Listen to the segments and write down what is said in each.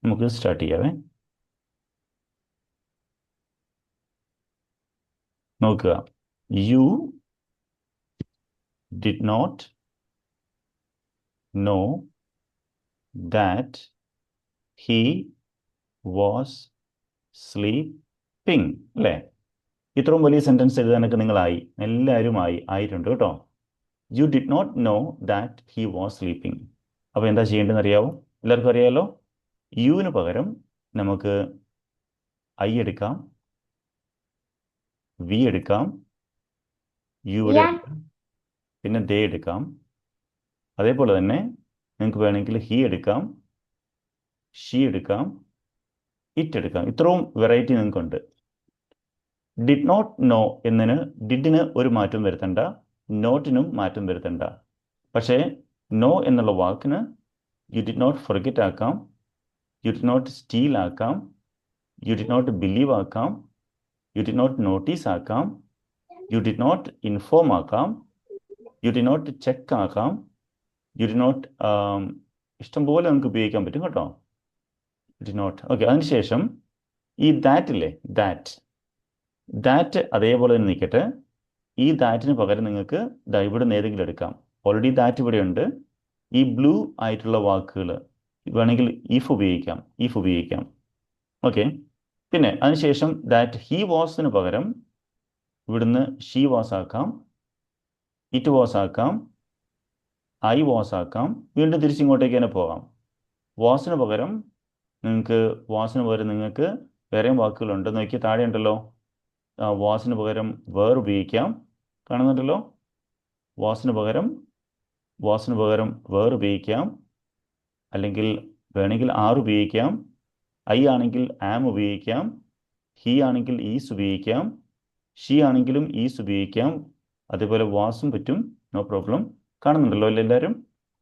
നമുക്ക് സ്റ്റാർട്ട് ചെയ്യാവേ. നോക്കുക. You did not know that he was sleeping അല്ലേ? ഇത്രയും വലിയ സെൻറ്റൻസ് എഴുതാനൊക്കെ നിങ്ങളായി, എല്ലാവരും ആയിട്ടുണ്ട് കേട്ടോ. You did not know that he was sleeping. അപ്പോൾ എന്താ ചെയ്യേണ്ടതെന്ന് അറിയാവോ? എല്ലാവർക്കും അറിയാമല്ലോ. യുവിന് പകരം നമുക്ക് ഐ എടുക്കാം, വി എടുക്കാം, യുടെ പിന്നെ ദേ എടുക്കാം. അതേപോലെ തന്നെ നിങ്ങൾക്ക് വേണമെങ്കിൽ ഹി എടുക്കാം, ഷീ എടുക്കാം, ഇറ്റ് എടുക്കാം. ഇത്രയും വെറൈറ്റി നിങ്ങൾക്കുണ്ട്. ഡിഡ് നോട്ട് നോ എന്നതിന് ഡിഡിന് ഒരു മാറ്റം വരുത്തണ്ട, നോട്ടിനും മാറ്റം വരുത്തണ്ട. പക്ഷേ നോ എന്നുള്ള വാക്കിന് യു ഡിഡ് നോട്ട് ഫൊർഗെറ്റ് ആക്കാം, യു ഡിഡ് നോട്ട് സ്റ്റീൽ ആക്കാം, യു ഡിഡ് നോട്ട് ബിലീവ് ആക്കാം, യു ഡിഡ് നോട്ട് നോട്ടീസ് ആക്കാം, യു ഡിഡ് നോട്ട് ഇൻഫോം ആക്കാം, യു ഡിഡ് നോട്ട് ചെക്ക് ആക്കാം, യു ഡിഡ് നോട്ട് ഇഷ്ടംപോലെ നമുക്ക് ഉപയോഗിക്കാൻ പറ്റും കേട്ടോ. You did not. ഓക്കെ, അതിനുശേഷം ഈ ദാറ്റില്ലേ, ദാറ്റ് അതേപോലെ തന്നെ നിൽക്കട്ടെ. ഈ ദാറ്റിന് പകരം നിങ്ങൾക്ക് ഇവിടെ നിന്ന് ഏതെങ്കിലും എടുക്കാം. ഓൾറെഡി ദാറ്റ് ഇവിടെ ഉണ്ട്. ഈ ബ്ലൂ ആയിട്ടുള്ള വാക്കുകൾ വേണമെങ്കിൽ ഇഫ് ഉപയോഗിക്കാം. ഓക്കെ, പിന്നെ അതിനുശേഷം ദാറ്റ് ഹി വാസിന് പകരം ഇവിടുന്ന് ഷീ വാസ് ആക്കാം, ഇറ്റ് വാസ് ആക്കാം, ഐ വാസ് ആക്കാം. വീണ്ടും തിരിച്ചിങ്ങോട്ടേക്ക് തന്നെ പോകാം. വാസിന് പകരം നിങ്ങൾക്ക് വേറെയും വാക്കുകളുണ്ട്. നോക്കി താഴെ ഉണ്ടല്ലോ. വാസിന് പകരം വേർ ഉപയോഗിക്കാം, കാണുന്നുണ്ടല്ലോ. വാസിന് പകരം വേർ ഉപയോഗിക്കാം, അല്ലെങ്കിൽ വേണമെങ്കിൽ ആർ ഉപയോഗിക്കാം. ഐ ആണെങ്കിൽ ആം ഉപയോഗിക്കാം, ഹി ആണെങ്കിൽ ഈസ് ഉപയോഗിക്കാം, ഷീ ആണെങ്കിലും ഈസ് ഉപയോഗിക്കാം. അതേപോലെ വാസും പറ്റും, നോ പ്രോബ്ലം. കാണുന്നുണ്ടല്ലോ അല്ലേ എല്ലാവരും?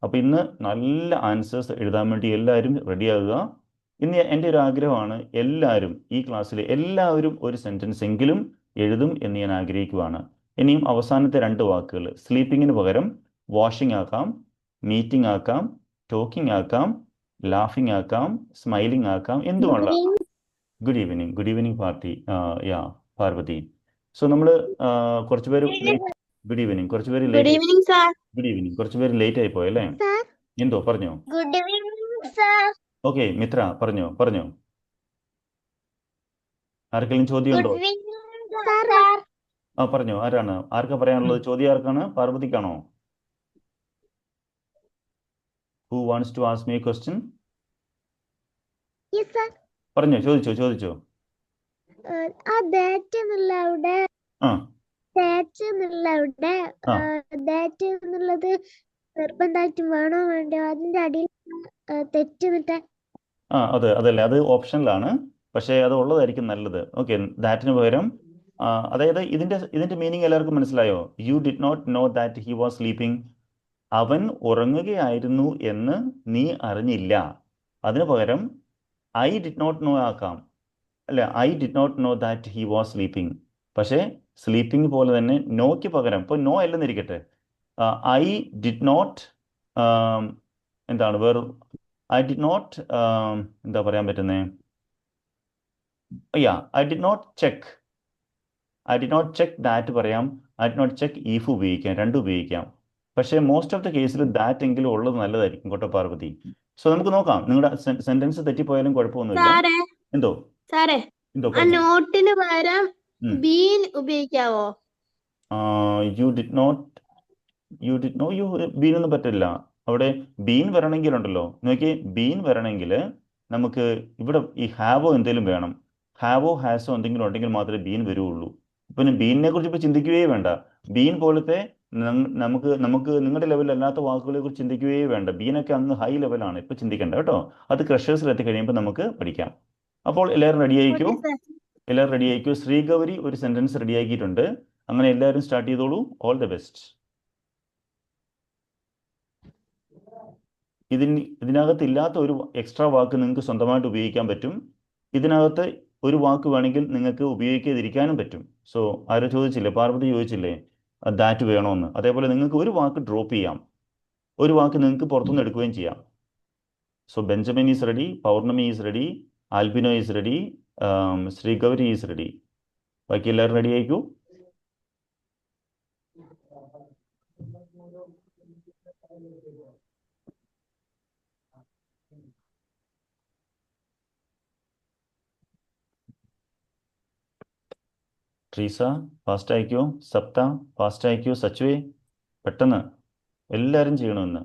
അപ്പോൾ ഇന്ന് നല്ല ആൻസേഴ്സ് എഴുതാൻ വേണ്ടി എല്ലാവരും റെഡിയാകുക. ഇന്ന് എൻ്റെ ഒരു ആഗ്രഹമാണ് എല്ലാവരും ഈ ക്ലാസ്സിൽ എല്ലാവരും ഒരു സെൻറ്റൻസ് എങ്കിലും എഴുതും എന്ന് ഞാൻ ആഗ്രഹിക്കുവാണ്. ഇനിയും അവസാനത്തെ 2 വാക്കുകൾ സ്ലീപ്പിങ്ങിന് പകരം വാഷിംഗ് ആക്കാം, മീറ്റിംഗ് ആക്കാം, ടോക്കിംഗ് ആക്കാം, ലാഫിംഗ് ആക്കാം, സ്മൈലിംഗ് ആക്കാം, എന്തുമല്ല. Good evening party. Yeah Parvathy. So നമ്മൾ കുറച്ച് പേര് ഗുഡ് ഈവനിങ്. കുറച്ച് പേര് ലേറ്റ്. Good evening. കുറച്ച് പേര് ലേറ്റ് ആയി പോയല്ലേ? എന്തോ പറഞ്ഞോ? Good evening sir. Okay Mitra, പറഞ്ഞോ. ആർക്കെങ്കിലും ചോദ്യം ഉണ്ടോ? പറഞ്ഞോ. ആർക്കാ പറയാനുള്ളത്? ചോദ്യം ആർക്കാണ്? പാർവതിക്കാണോ? Who wants to ask me a question? പറഞ്ഞോ, ചോദിച്ചോ. നിർബന്ധമായിട്ടും വേണോ വേണ്ടോ? അതിന്റെ അടിയിൽ തെറ്റ് അതല്ലേ, അത് ഓപ്ഷനിലാണ്. പക്ഷേ അത് ഉള്ളതായിരിക്കും നല്ലത്. ഓക്കെ, ദാറ്റിന് പകരം അതായത് ഇതിന്റെ മീനിങ് എല്ലാവർക്കും മനസ്സിലായോ? You did not know that he was sleeping. അവൻ ഉറങ്ങുകയായിരുന്നു എന്ന് നീ അറിഞ്ഞില്ല. അതിന് പകരം ഐ ഡിഡ് നോട്ട് നോ ആക്കാം അല്ലേ? I did not know that he was sleeping. പക്ഷേ സ്ലീപ്പിംഗ് പോലെ തന്നെ നോയ്ക്ക് പകരം, ഇപ്പോൾ നോ അല്ലെന്നിരിക്കട്ടെ, ഐ ഡിഡ് നോട്ട് എന്താണ് വേറെ? ഐ ഡിഡ് നോട്ട് എന്താ പറയാൻ പറ്റുന്നേ? I did not check that പറയാം. I did not check if ഉപയോഗിക്കാം, രണ്ടും ഉപയോഗിക്കാം. പക്ഷേ മോസ്റ്റ് ഓഫ് ദ കേസിൽ ദാറ്റ് എങ്കിലും ഉള്ളത് നല്ലതായിരിക്കും കേട്ടോ പാർവതി. സോ നമുക്ക് നോക്കാം. നിങ്ങളുടെ സെന്റൻസ് തെറ്റിപ്പോയാലും കുഴപ്പമൊന്നുമില്ല. എന്തോ നോട്ടിന് പകരം ബീൻ ഉപയോഗിക്കാവോ? യു ഡിഡ് നോ ബീനൊന്നും പറ്റില്ല. അവിടെ ബീൻ വരണമെങ്കിലുണ്ടല്ലോ, നോക്കി, ബീൻ വരണമെങ്കിൽ നമുക്ക് ഇവിടെ ഈ ഹാവോ എന്തെങ്കിലും വേണം. ഹാവോ ഹാസോ എന്തെങ്കിലും ഉണ്ടെങ്കിൽ മാത്രമേ ബീൻ വരുള്ളൂ. പിന്നെ ബീനിനെ കുറിച്ച് ഇപ്പോൾ ചിന്തിക്കുകയേ വേണ്ട. ബീൻ പോലത്തെ നമുക്ക് നിങ്ങളുടെ ലെവലല്ലാത്ത വാക്കുകളെ കുറിച്ച് ചിന്തിക്കുകയേ വേണ്ട. ബീനൊക്കെ അങ്ങ് ഹൈ ലെവലാണ്, ഇപ്പോൾ ചിന്തിക്കേണ്ട കേട്ടോ. അത് ക്രഷേഴ്സിൽ എത്തിക്കഴിയുമ്പോൾ നമുക്ക് പഠിക്കാം. അപ്പോൾ എല്ലാവരും റെഡിയായിക്കൂ. ശ്രീഗൗരി ഒരു സെന്റൻസ് റെഡിയാക്കിയിട്ടുണ്ട്. അങ്ങനെ എല്ലാവരും സ്റ്റാർട്ട് ചെയ്തോളൂ. All the best. ഇതിനകത്ത് ഇല്ലാത്ത ഒരു എക്സ്ട്രാ വാക്ക് നിങ്ങൾക്ക് സ്വന്തമായിട്ട് ഉപയോഗിക്കാൻ പറ്റും. ഇതിനകത്ത് ഒരു വാക്ക് വേണമെങ്കിൽ നിങ്ങൾക്ക് ഉപയോഗിക്കാതിരിക്കാനും പറ്റും. സോ ആരോ ചോദിച്ചില്ലേ, പാർവതി ചോദിച്ചില്ലേ ദാറ്റ് വേണോന്ന്? അതേപോലെ നിങ്ങൾക്ക് ഒരു വാക്ക് ഡ്രോപ്പ് ചെയ്യാം, ഒരു വാക്ക് നിങ്ങൾക്ക് പുറത്തുനിന്ന് എടുക്കുകയും ചെയ്യാം. So Benjamin is ready, Paurnami is ready, Albino is ready, Sri Gauri is ready. ബാക്കി എല്ലാവരും റെഡി ആയിക്കൂ. ട്രീസ ഫാസ്റ്റ് അയക്കൂ, സപ്ത ഫാസ്റ്റ് അയക്കൂ, സച്ചുവേ പെട്ടെന്ന് എല്ലാവരും ചെയ്യണമെന്ന്.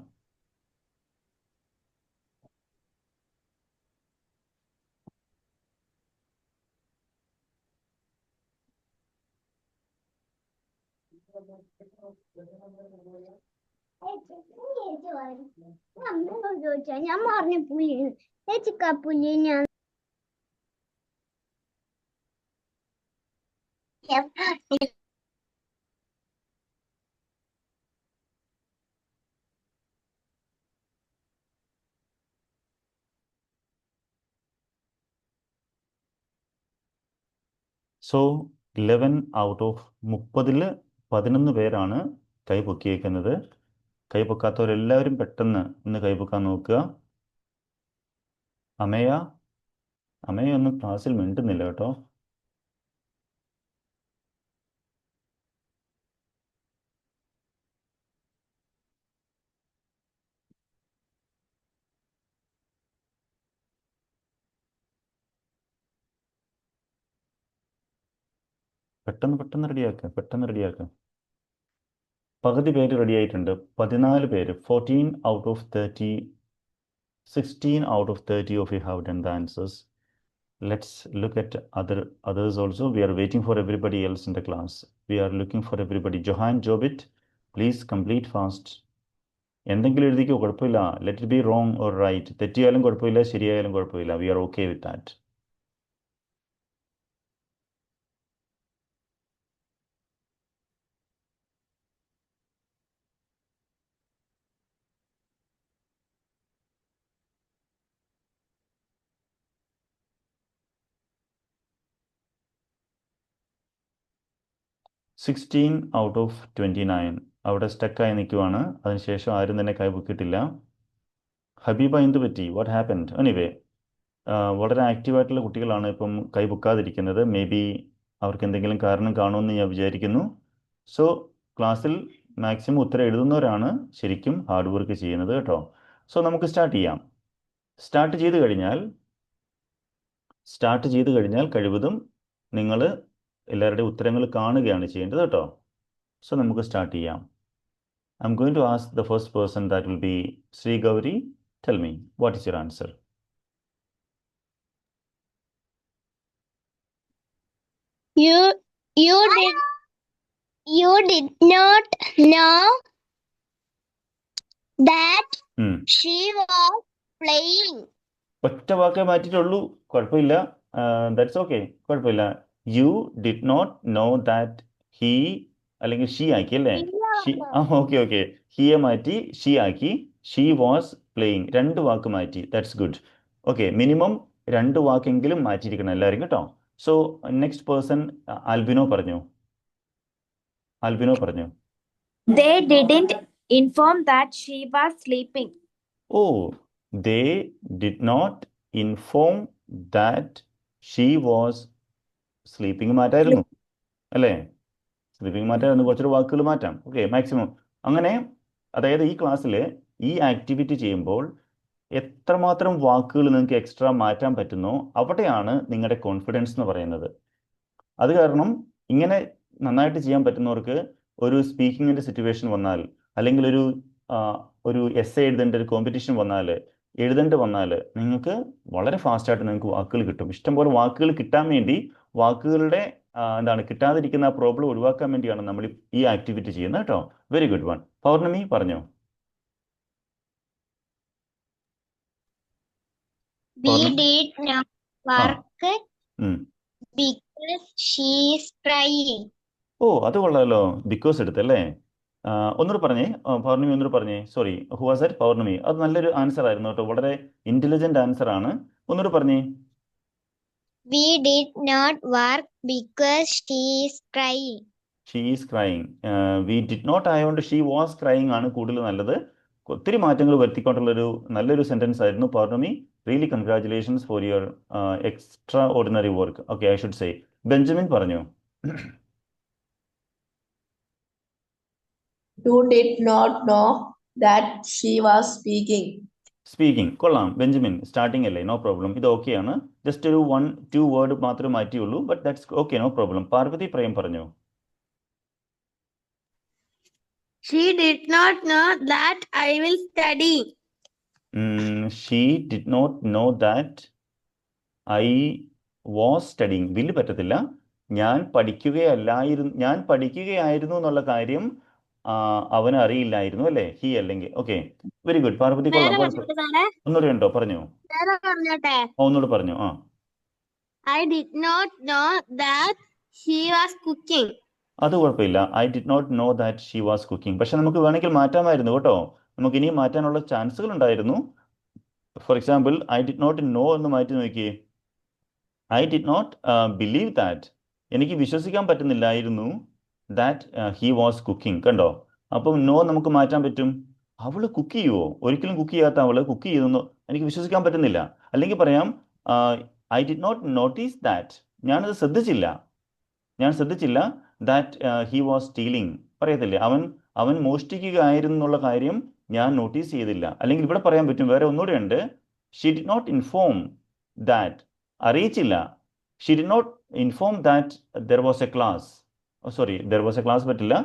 ഞാൻ പറഞ്ഞ പുലി ചേച്ചിക്കാ പുലി ഞാൻ സോ 11 ഔട്ട് ഓഫ് 30 11 പേരാണ് കൈ പൊക്കിയേക്കുന്നത്. കൈ പൊക്കാത്തവരെല്ലാവരും പെട്ടെന്ന് ഇന്ന് കൈ പൊക്കാൻ നോക്കുക. അമയൊന്നും ക്ലാസ്സിൽ മിണ്ടുന്നില്ല കേട്ടോ. പെട്ടെന്ന് റെഡിയാക്കുക. പകുതി പേര് റെഡി ആയിട്ടുണ്ട്. 14 പേര്, 14 out of 30, 16 out of 30 of you have done the answers. Let's look at others also. We are waiting for everybody else in the class. We are looking for everybody. Johan Jobit, please complete fast. എന്തെങ്കിലും എഴുതിക്കോ, കുഴപ്പമില്ല. Let it be wrong or right. തെറ്റിയാലും കുഴപ്പമില്ല, ശരിയായാലും കുഴപ്പമില്ല. We are okay with that. Sixteen out of 29 അവിടെ സ്റ്റക്കായി നിൽക്കുവാണ്. അതിനുശേഷം ആരും തന്നെ കൈപൊക്കിയിട്ടില്ല. ഹബീബ, എന്ത് പറ്റി? What happened? എനിവേ, വളരെ ആക്റ്റീവായിട്ടുള്ള കുട്ടികളാണ് ഇപ്പം കൈ പൊക്കാതിരിക്കുന്നത്. മേ ബി അവർക്ക് എന്തെങ്കിലും കാരണം കാണുമെന്ന് ഞാൻ വിചാരിക്കുന്നു. സോ ക്ലാസ്സിൽ മാക്സിമം ഉത്തരം എഴുതുന്നവരാണ് ശരിക്കും ഹാർഡ് വർക്ക് ചെയ്യുന്നത് കേട്ടോ. സോ നമുക്ക് സ്റ്റാർട്ട് ചെയ്യാം. സ്റ്റാർട്ട് ചെയ്ത് കഴിഞ്ഞാൽ കഴിവതും നിങ്ങൾ എല്ലാവരുടെയും ഉത്തരങ്ങൾ കാണുകയാണ് ചെയ്യേണ്ടത് കേട്ടോ. സോ നമുക്ക് സ്റ്റാർട്ട് ചെയ്യാം. I M going to ask the first person, that will be Sree Gowri. Tell me, what is your answer? You did not know that she was playing. ഒറ്റ വാക്കേ മാറ്റിയിട്ടുള്ളൂ, കുഴപ്പമില്ല. ദാറ്റ്സ് ഓക്കെ, കുഴപ്പമില്ല. You did not know that he, അല്ലെങ്കിൽ she ആക്കി അല്ലേ? Okay. ഹിയെ മാറ്റി she ആക്കി. She was playing. 2 വാക്ക് മാറ്റി. That's good. ഓക്കെ, മിനിമം 2 വാക്കെങ്കിലും മാറ്റിയിരിക്കണം എല്ലാവരും കേട്ടോ. സോ നെക്സ്റ്റ് പേഴ്സൺ ആൽബിനോ പറഞ്ഞു. They didn't inform that she was sleeping. Oh, they did not inform that she was sleeping മാറ്റായിരുന്നു അല്ലേ? സ്ലീപ്പിംഗ് മാറ്റായിരുന്നു. കുറച്ചൊരു വാക്കുകൾ മാറ്റാം. ഓക്കെ, മാക്സിമം അങ്ങനെ. അതായത് ഈ ക്ലാസ്സിൽ ഈ ആക്ടിവിറ്റി ചെയ്യുമ്പോൾ എത്രമാത്രം വാക്കുകൾ നിങ്ങൾക്ക് എക്സ്ട്രാ മാറ്റാൻ പറ്റുന്നോ അവിടെയാണ് നിങ്ങളുടെ കോൺഫിഡൻസ് എന്ന് പറയുന്നത്. അത് കാരണം ഇങ്ങനെ നന്നായിട്ട് ചെയ്യാൻ പറ്റുന്നവർക്ക് ഒരു സ്പീക്കിങ്ങിൻ്റെ സിറ്റുവേഷൻ വന്നാൽ, അല്ലെങ്കിൽ ഒരു എസ്സേ എഴുതേണ്ട ഒരു കോമ്പറ്റീഷൻ വന്നാൽ നിങ്ങൾക്ക് വളരെ ഫാസ്റ്റായിട്ട് നിങ്ങൾക്ക് വാക്കുകൾ കിട്ടും. ഇഷ്ടംപോലെ വാക്കുകൾ കിട്ടാൻ വേണ്ടി, വാക്കുകളുടെ കിട്ടാതിരിക്കുന്ന ആ പ്രോബ്ലം ഒഴിവാക്കാൻ വേണ്ടിയാണ് നമ്മൾ ഈ ആക്ടിവിറ്റി ചെയ്യുന്നത് കേട്ടോ. Very good one. പൗർണമി പറഞ്ഞോ. We did not work because she is crying. ഓ, അത് കൊള്ളാമല്ലോ. ബിക്കോസ് എടുത്തല്ലേ? ഒന്നുകൂടെ പറഞ്ഞേ പൗർണമി, ഒന്നുകൂടെ പറഞ്ഞേ. Sorry, who was that? Pournami. അത് നല്ലൊരു ആൻസർ ആയിരുന്നു കേട്ടോ, വളരെ ഇന്റലിജന്റ് ആൻസർ ആണ്. ഒന്നുകൂടെ പറഞ്ഞേ. We did not work because she is crying. She is crying. We did not ആയതുകൊണ്ട് she was crying ആണ് കൂടുതൽ നല്ലത്. ഒത്തിരി മാറ്റങ്ങൾ വരുത്തിക്കൊണ്ടുള്ളൊരു നല്ലൊരു സെൻറ്റൻസ് ആയിരുന്നു. Pournami, really congratulations for your extraordinary work. Okay, I should say. Benjamin പറഞ്ഞു. You did not know that she was speaking. Speaking കൊള്ളാം ബെഞ്ചമിൻ, സ്റ്റാർട്ടിംഗ് അല്ലേ, നോ പ്രോബ്ലം. ഇത് ഓക്കെയാണ്. ജസ്റ്റ് ഒരു 1-2 വേർഡ് മാത്രമേ മാറ്റിയുള്ളൂ. But that's okay, no problem. Parvathy Prem പറഞ്ഞു. She did not know that I will study. She did not know that I was studying. Will പറ്റത്തില്ല. ഞാൻ പഠിക്കുകയായിരുന്നു എന്നുള്ള കാര്യം അവന് അറിയില്ലായിരുന്നു അല്ലേ, ഹി അല്ലെങ്കിൽ. ഓക്കെ, വെരി ഗുഡ് പാർവതി, കൊള്ളാം. ഒന്നുകൂടെ ഉണ്ടോ, പറഞ്ഞോ. ഒന്നുകൂടെ പറഞ്ഞു. I did not know that she was cooking. അത് കുഴപ്പമില്ല. I did not know that she was cooking. പക്ഷെ നമുക്ക് വേണമെങ്കിൽ മാറ്റാമായിരുന്നു കേട്ടോ. നമുക്ക് ഇനിയും മാറ്റാനുള്ള ചാൻസുകൾ ഉണ്ടായിരുന്നു. For example, I did not know എന്ന് മാറ്റി നോക്കിയേ. I did not believe that, എനിക്ക് വിശ്വസിക്കാൻ പറ്റുന്നില്ലായിരുന്നു ദാറ്റ് ഹി വാസ് കുക്കിംഗ്. കണ്ടോ, അപ്പം നോ നമുക്ക് മാറ്റാൻ പറ്റും. അവൾ കുക്ക് ചെയ്യുമോ? ഒരിക്കലും കുക്ക് ചെയ്യാത്ത അവൾ കുക്ക് ചെയ്തെന്ന് എനിക്ക് വിശ്വസിക്കാൻ പറ്റുന്നില്ല. അല്ലെങ്കിൽ പറയാം, I did not notice that, ഞാനത് ശ്രദ്ധിച്ചില്ല ദാറ്റ് ഹി വാസ് സ്റ്റീലിംഗ്. പറയത്തില്ലേ, അവൻ മോഷ്ടിക്കുകയായിരുന്നു എന്നുള്ള കാര്യം ഞാൻ നോട്ടീസ് ചെയ്തില്ല. അല്ലെങ്കിൽ ഇവിടെ പറയാൻ പറ്റും, വേറെ ഒന്നുകൂടെ ഉണ്ട്. She did not inform that, അറിയിച്ചില്ല. She did not inform that there was a class. Sorry, there was a class പറ്റില്ല.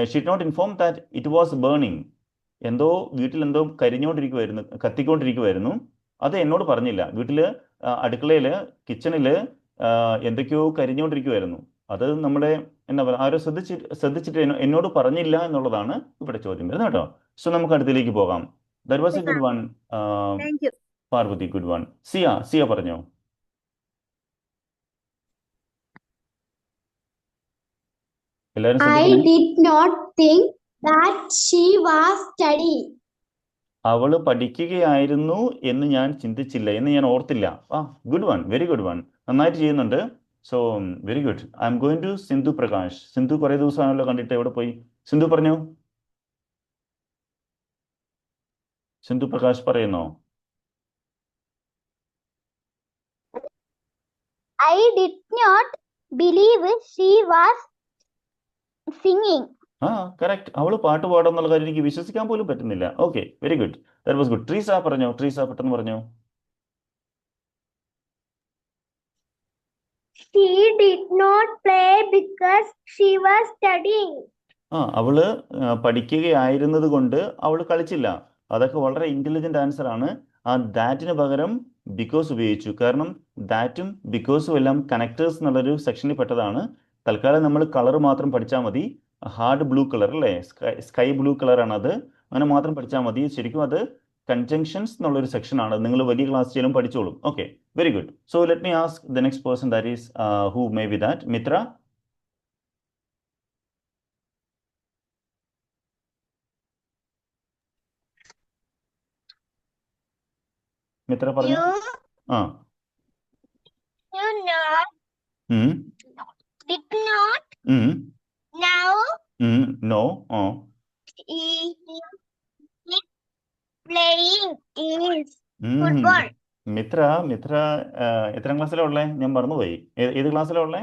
She did not inform that it was burning. എന്തോ വീട്ടിൽ എന്തോ കത്തിക്കൊണ്ടിരിക്കുമായിരുന്നു. അത് എന്നോട് പറഞ്ഞില്ല. വീട്ടിൽ അടുക്കളയിൽ കിച്ചണിൽ എന്തൊക്കെയോ കരിഞ്ഞുകൊണ്ടിരിക്കുമായിരുന്നു. അത് നമ്മുടെ എന്താ പറയുക, ആരോ ശ്രദ്ധിച്ചിട്ട് എന്നോട് പറഞ്ഞില്ല എന്നുള്ളതാണ് ഇവിടെ ചോദ്യം വരുന്നത് കേട്ടോ. സോ നമുക്ക് അടുത്തിലേക്ക് പോകാം. That was a good one. Parvathy, good one. Siya പറഞ്ഞോ. എല്ലാവരും I did not think that she was studying. അവള് പഠിക്കുകയായിരുന്നു എന്ന് ഞാൻ ചിന്തിച്ചില്ല, എന്ന് ഞാൻ ഓർത്തില്ല. Good one, very good one. നന്നായിട്ട് ചെയ്യുന്നുണ്ട്. So very good. I M going to Sindhu Prakash. Sindhu കുറേ ദിവസമാണല്ലോ കണ്ടിട്ട്, എവിടെ പോയി? സിന്ധു പറഞ്ഞോ. സിന്ധു പ്രകാശ് പറയുന്നോ? I did not believe she was singing. Correct. അവള് പാട്ട് പാടും എന്നുള്ള കാര്യം എനിക്ക് വിശ്വസിക്കാൻ പോലും പറ്റുന്നില്ല. Okay, very good, that was good. Treesa പറഞ്ഞോ. ട്രീസ പെട്ടെന്ന് പറഞ്ഞോ. She did not play because she was studying. അവള് പഠിക്കുകയായിരുന്നത് കൊണ്ട് അവൾ കളിച്ചില്ല. അതൊക്കെ വളരെ ഇന്റലിജന്റ് ആൻസർ ആണ്. ദാറ്റിന് പകരം ബിക്കോസ് ഉപയോഗിച്ചു. കാരണം ദാറ്റും ബിക്കോസും എല്ലാം കണക്ടേഴ്സ് എന്നുള്ളൊരു സെക്ഷനിൽ പെട്ടതാണ്. തൽക്കാലം നമ്മൾ കളർ മാത്രം പഠിച്ചാൽ മതി. ഹാർഡ് ബ്ലൂ കളർ അല്ലേ, സ്കൈ ബ്ലൂ കളറാണ് അത്. അങ്ങനെ മാത്രം പഠിച്ചാൽ മതി. ശരിക്കും അത് കൺജങ്ഷൻസ് എന്നുള്ളൊരു സെക്ഷനാണ്. നിങ്ങൾ വലിയ ക്ലാസ് ചെയ്യലും പഠിച്ചോളും. Okay, very good. So let me ask the next person, that is who may be that. Mitra. Mitra പറഞ്ഞു. You not did not now know. playing is football. Mitra എത്രാം ക്ലാസ്സിലാണ് ഉള്ളേ? ഞാൻ മറന്നുപോയി. ഏത് ക്ലാസ്സിലാണ് ഉള്ളേ?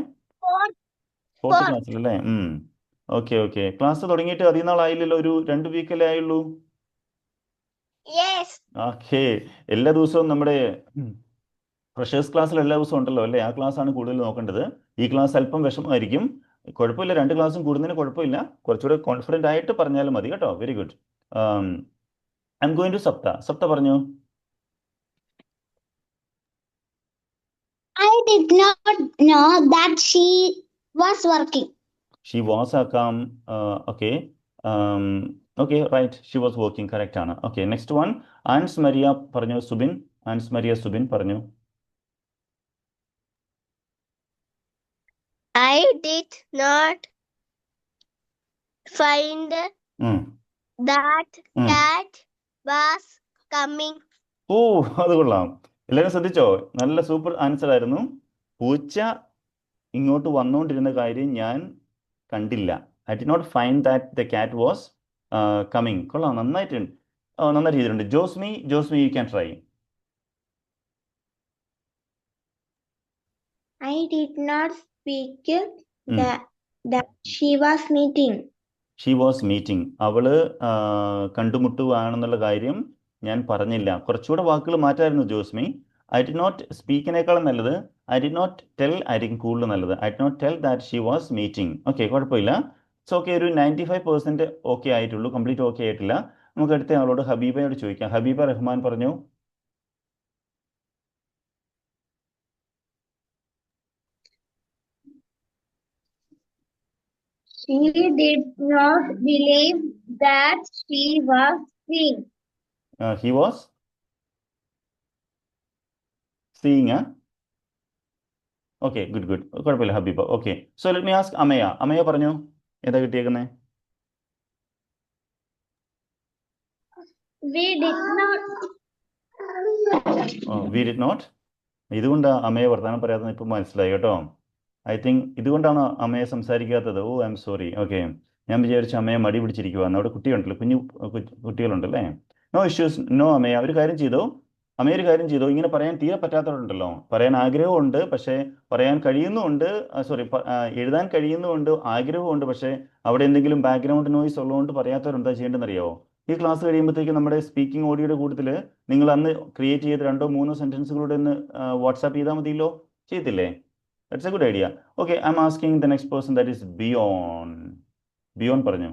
ഫോർത്ത് ക്ലാസ്സിലല്ലേ? ഓക്കെ. ക്ലാസ് തുടങ്ങിയിട്ട് അധികം നാളായില്ലല്ലോ, ഒരു 2 വീക്കല്ലേ ആയുള്ളൂ. Yes. ഓക്കെ. എല്ലാ ദിവസവും നമ്മുടെ ഫ്രഷേഴ്സ് ക്ലാസ്സിൽ എല്ലാ ദിവസവും ഉണ്ടല്ലോ അല്ലേ? ആ ക്ലാസ് ആണ് കൂടുതൽ നോക്കേണ്ടത്. ഈ ക്ലാസ് അല്പം വിഷമമായിരിക്കും. കുഴപ്പമില്ല, 2 ക്ലാസ്സും കൂടുന്നതിന് കുഴപ്പമില്ല. കുറച്ചുകൂടെ കോൺഫിഡൻ്റ് ആയിട്ട് പറഞ്ഞാലും മതി കേട്ടോ. Very good. I M going to Saptha പറഞ്ഞു. I did not know that she was working. She was okay, right. She was working. Correct ആണ്. Okay, next one. Ans Maria പറഞ്ഞു. സുബിൻ പറഞ്ഞു. I did not find that cat was coming. അത് കൊള്ളാം. എല്ലാവരും ശ്രദ്ധിച്ചോ? നല്ല super answer ആയിരുന്നു. പൂച്ച ഇങ്ങോട്ട് വന്നുകൊണ്ടിരുന്ന കാര്യം ഞാൻ കണ്ടില്ല. I did not find that the cat was coming. കൊള്ളാം, നന്നായിട്ടുണ്ട്. നന്നായിട്ട് ചെയ്തിട്ടുണ്ട്. Josmi you can try. I did not speak that she was meeting. She was meeting. അവള് കണ്ടുമുട്ടുകയാണെന്നുള്ള കാര്യം ഞാൻ പറഞ്ഞില്ല. കുറച്ചുകൂടെ വാക്കുകൾ മാറ്റായിരുന്നു ജോസ്മി. ഐ ഡി നോട്ട് സ്പീക്കിനേക്കാളും നല്ലത് ഐ ഡി നോട്ട് ടെൽ ആയിരിക്കും കൂടുതൽ നല്ലത്. I did not tell that she was meeting. Okay, കുഴപ്പമില്ല. It's okay. ഒരു 95% ഓക്കെ ആയിട്ടുള്ളൂ, കംപ്ലീറ്റ് ഓക്കെ ആയിട്ടില്ല. നമുക്ക് അടുത്ത ആളോട് ഹബീബയോട് ചോദിക്കാം. ഹബീബ റഹ്മാൻ പറഞ്ഞു. She did not believe that she was seeing. He was seeing. Okay, good good, കുഴപ്പമില്ല Habeeba. Okay, so let me ask Amaya. Amaya പറഞ്ഞു, ഏതാ കിട്ടിയേക്കുന്നത്? We did not. We did not. ഇതുകൊണ്ടാണ് അമ്മയെ വർത്തമാനം പറയാത്തത് ഇപ്പം മനസ്സിലായി കേട്ടോ. ഐ തിങ്ക് ഇതുകൊണ്ടാണ് അമ്മയെ സംസാരിക്കാത്തത്. Oh I'm sorry. Okay, ഞാൻ വിചാരിച്ചു അമ്മയെ മടി പിടിച്ചിരിക്കുവാന്ന്. അവിടെ കുട്ടിയുണ്ടല്ലോ, കുട്ടികളുണ്ടല്ലേ. നോ ഇഷ്യൂസ്, നോ അമ്മയ. ഒരു കാര്യം ചെയ്തോ, അമ്മ ഒരു കാര്യം ചെയ്തോ, ഇങ്ങനെ പറയാൻ തീരെ പറ്റാത്തവരുണ്ടല്ലോ, പറയാൻ ആഗ്രഹമുണ്ട് പക്ഷേ പറയാൻ കഴിയുന്നുമുണ്ട്, എഴുതാൻ കഴിയുന്നുമുണ്ട്, ആഗ്രഹമുണ്ട്, പക്ഷേ അവിടെ എന്തെങ്കിലും ബാക്ക്ഗ്രൗണ്ട് നോയ്സ് ഉള്ളതുകൊണ്ട് പറയാത്തവരെന്താ ചെയ്യേണ്ടതെന്നറിയാമോ? ഈ ക്ലാസ് കഴിയുമ്പോഴത്തേക്ക് നമ്മുടെ സ്പീക്കിംഗ് ഓഡിയോയുടെ കൂട്ടത്തിൽ നിങ്ങൾ അന്ന് ക്രിയേറ്റ് ചെയ്ത് 2-3 സെൻറ്റൻസുകളുടെ ഒന്ന് വാട്സാപ്പ് ചെയ്താൽ മതിയല്ലോ. ചെയ്തില്ലേ? That's A good idea. Okay, I am asking the next person, that is Biyon. Biyon പറഞ്ഞു.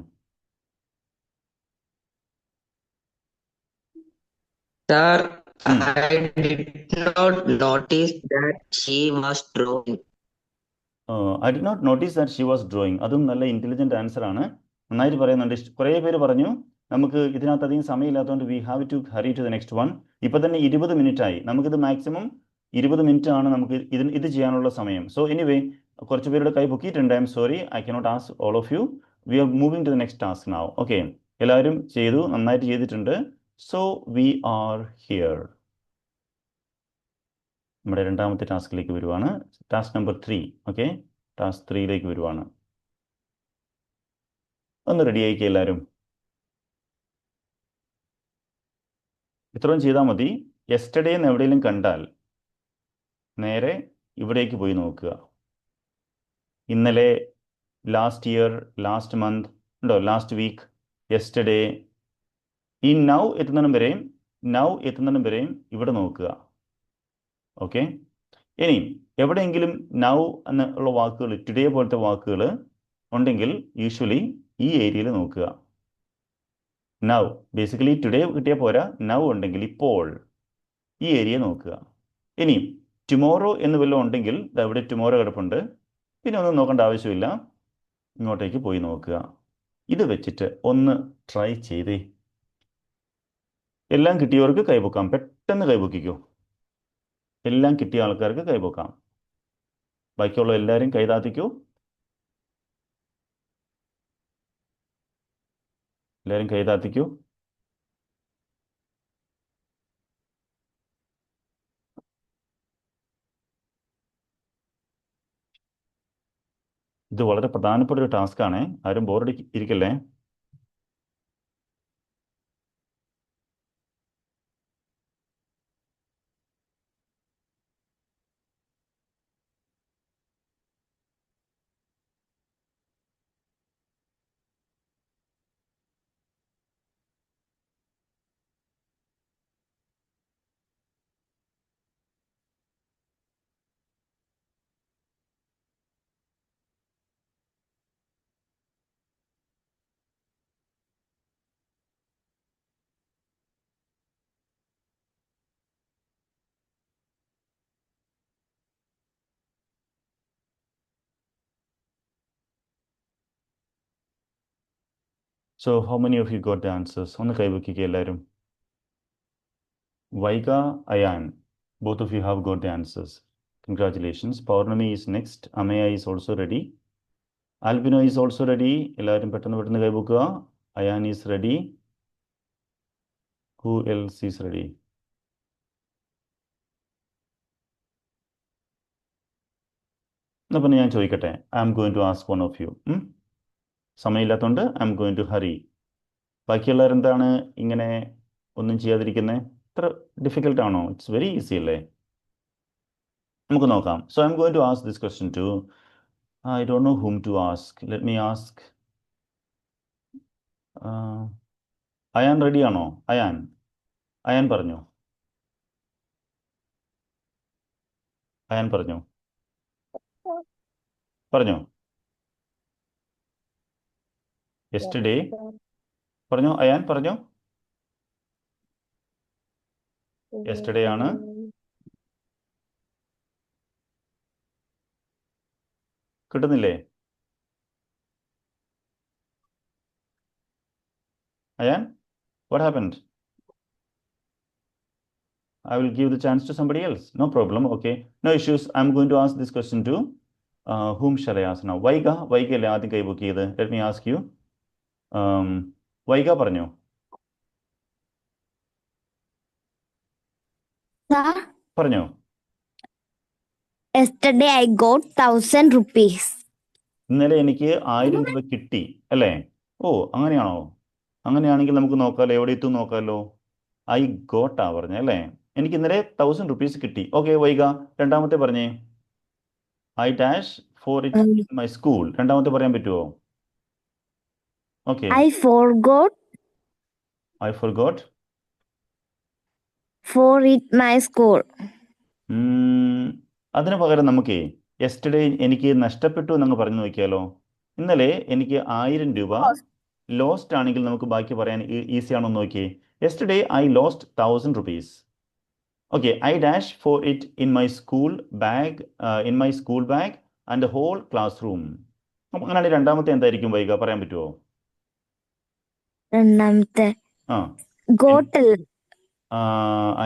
Sir, I did not notice that she was drawing. I did not notice that she was drawing. അതും നല്ല intelligent answer ആണ്, നന്നായിട്ട് പറയുന്നുണ്ട്. കുറേ പേര് പറഞ്ഞു. നമുക്ക് ഇതിനകത്ത് അധികം സമയമില്ലാത്തതുകൊണ്ട് we have to hurry to the next one. ഇപ്പോൾ തന്നെ 20 മിനിറ്റ് ആയി. നമുക്കിത് മാക്സിമം 20 മിനിറ്റ് ആണ് നമുക്ക് ഇത് ചെയ്യാനുള്ള സമയം. സോ എനിവേ, കുറച്ച് പേരുടെ കൈ പൊക്കിയിട്ടുണ്ട്. I'm sorry, I cannot ask all of you. We are moving to the next task now. Okay, എല്ലാവരും ചെയ്തു, നന്നായിട്ട് ചെയ്തിട്ടുണ്ട്. So we are here. നമ്മുടെ രണ്ടാമത്തെ ടാസ്കിലേക്ക് വരുവാണ്. Task number 3. ഓക്കെ, ടാസ്ക് 3ലേക്ക് വരുവാണ്. ഒന്ന് റെഡി ആയിക്കുക എല്ലാവരും. ഇത്രയും ചെയ്താൽ മതി. യെസ്റ്റർഡേ എന്ന് എവിടെയെങ്കിലും കണ്ടാൽ നേരെ ഇവിടേക്ക് പോയി നോക്കുക. ഇന്നലെ, ലാസ്റ്റ് ഇയർ, ലാസ്റ്റ് മന്ത് ഉണ്ടോ, ലാസ്റ്റ് വീക്ക്, യെസ്റ്റർഡേ. ഈ നൗ എത്തുന്നതിനും വരെയും ഇവിടെ നോക്കുക. ഓക്കെ, ഇനി എവിടെയെങ്കിലും നൗ എന്നുള്ള വാക്കുകൾ, ടുഡേ പോലത്തെ വാക്കുകൾ ഉണ്ടെങ്കിൽ യൂഷ്വലി ഈ ഏരിയയിൽ നോക്കുക. നൗ, ബേസിക്കലി ടുഡേ കിട്ടിയാൽ പോരാ, നൗ ഉണ്ടെങ്കിൽ ഇപ്പോൾ ഈ ഏരിയ നോക്കുക. ഇനി ടുമോറോ എന്ന് വല്ലതും ഉണ്ടെങ്കിൽ ഇവിടെ ടുമോറോ കിടപ്പുണ്ട്. പിന്നെ ഒന്നും നോക്കേണ്ട ആവശ്യമില്ല, ഇങ്ങോട്ടേക്ക് പോയി നോക്കുക. ഇത് വെച്ചിട്ട് ഒന്ന് ട്രൈ ചെയ്തേ. എല്ലാം കിട്ടിയവർക്ക് കൈപൊക്കാം, പെട്ടെന്ന് കൈപൊക്കിക്കോ. എല്ലാം കിട്ടിയ ആൾക്കാർക്ക് കൈപൊക്കാം. ബാക്കിയുള്ള എല്ലാവരും കൈതാത്തിക്കൂ. എല്ലാവരും കൈതാത്തിക്കൂ. ഇത് വളരെ പ്രധാനപ്പെട്ട ഒരു ടാസ്ക്കാണ്. ആരും ഇരിക്കല്ലേ. So how many of you got the answers? ഒന്ന് കൈവയ്ക്കുക എല്ലാവരും. Vaiga, Ayan, both of you have got the answers. Congratulations. Paurnami is next. Amaya is also ready. Albino is also ready. എല്ലാവരും പെട്ടെന്ന് കൈവയ്ക്കുക. Ayan is ready. Who else is ready? അപ്പം ഞാൻ ചോദിക്കട്ടെ. I am going to ask one of you. സമയമില്ലാത്തതുകൊണ്ട് I M going to hurry. ബാക്കിയുള്ളവരെന്താണ് ഇങ്ങനെ ഒന്നും ചെയ്യാതിരിക്കുന്നേ? ഇത്ര ഡിഫിക്കൽട്ട് ആണോ? ഇറ്റ്സ് വെരി ഈസി അല്ലേ? നമുക്ക് നോക്കാം. So I M going to ask this question to I don't know whom to ask. Let me ask. Ayaan ready ആണോ? അയാൻ പറഞ്ഞു. അയാൻ പറഞ്ഞു. യെസ്റ്റർഡേ പറഞ്ഞോ. അയാൻ പറഞ്ഞോ. യെസ്റ്റർഡേ ആണ്. കിട്ടുന്നില്ലേ? Ayan, what happened? I will give the chance to somebody else. No problem. Okay. No issues. I'm going to ask this question to whom shall I ask now? Vaiga അല്ലേ ആദ്യം കൈ book ചെയ്ത്? Let me ask you. Vaiga പറഞ്ഞോ. Sir, പറഞ്ഞോ. yesterday I got 1,000 rupees. ഇന്നലെ എനിക്ക് 1000 രൂപ കിട്ടി അല്ലേ? ഓ, അങ്ങനെയാണോ? അങ്ങനെയാണെങ്കിൽ നമുക്ക് നോക്കാമല്ലോ. എവിടെ എത്തും നോക്കാമല്ലോ. ഐ ഗോട്ടാ പറഞ്ഞ അല്ലേ? എനിക്ക് ഇന്നലെ 1000 rupees കിട്ടി. ഓക്കെ വൈഗ, രണ്ടാമത്തെ പറഞ്ഞേ. I dash for it in my school. രണ്ടാമത്തെ പറയാൻ പറ്റുമോ? Okay. I forgot for it my school. അതിന് പകരം നമുക്ക് യെസ്റ്റർഡേ എനിക്ക് നഷ്ടപ്പെട്ടു എന്നങ്ങ് പറഞ്ഞു നോക്കിയാലോ. ഇന്നലെ എനിക്ക് 1000 രൂപ ലോസ്റ്റ് ആണെങ്കിൽ നമുക്ക് ബാക്കി പറയാൻ ഈസി ആണോ നോക്കിയേ. Yesterday I lost 1000 rupees. Okay. I dash for it in my school bag and the whole classroom. അങ്ങനെയാണെങ്കിൽ രണ്ടാമത്തെ എന്തായിരിക്കും വൈക, പറയാൻ പറ്റുമോ? രണ്ടാമത്തെ ആ, got